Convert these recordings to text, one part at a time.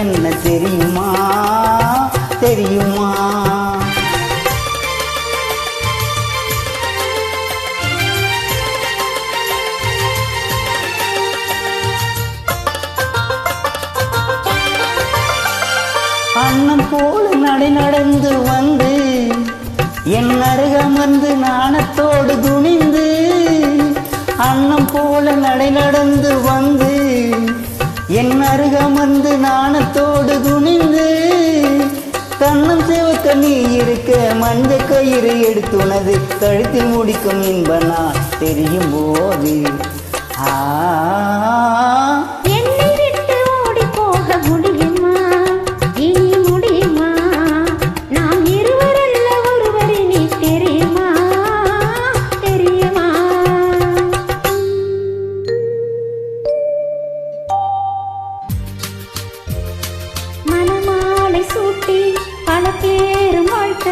என்ன தெரியுமா தெரியுமா? அண்ணன் போல நடை நடந்து வந்து என் அருகமர்ந்து நாணத்தோடு குனிந்து, அண்ணன் போல நடை நடந்து வந்து என் அருகமர்ந்து நாணத்தோடு குனிந்து, கண்ணம் சிவக்க நீ இருக்க மஞ்ச கயிறு எடுத்துனது கழுத்தில் முடிக்கும் இன்ப நான் தெரியும் போது என்னை விட்டு ஓடி போக முடியுமா? இனி முடியுமா? நாம் இருவரல்ல ஒருவரை நீ தெரியுமா தெரியுமா? மனமாலை சூட்டி பல பேரும் வாழ்த்த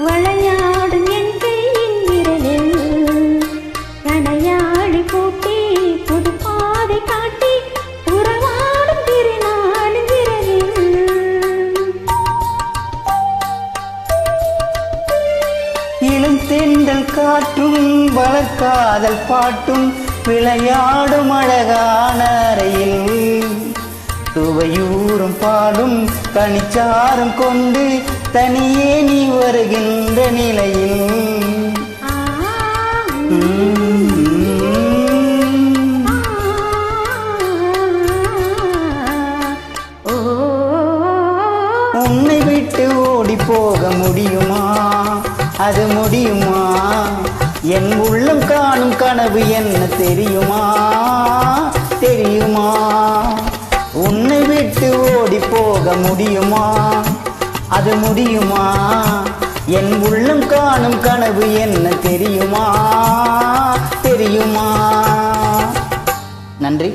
வளையாடும் என் கையின் விரலில் கணையாழி பூட்டி புது பாதை காட்டி உறவாடும் திருநாளின் விரலில். இளம் தென்றல் காற்றும் வளர்க்காதல் பாட்டும் விளையாடும் அழகான அறையில் சுவையூறும் பாடும் கனிச்சாரும் கொண்டு தனியே நீ வருகின்ற நிலையில் உன்னை விட்டு ஓடி போக முடியுமா? அது முடியுமா? என் உள்ளம் காணும் கனவு என்ன தெரியுமா தெரியுமா? உன்னை விட்டு ஓடி போக முடியுமா? அது முடியுமா? என் உள்ளம் காணும் கனவு என்ன தெரியுமா தெரியுமா? நன்றி.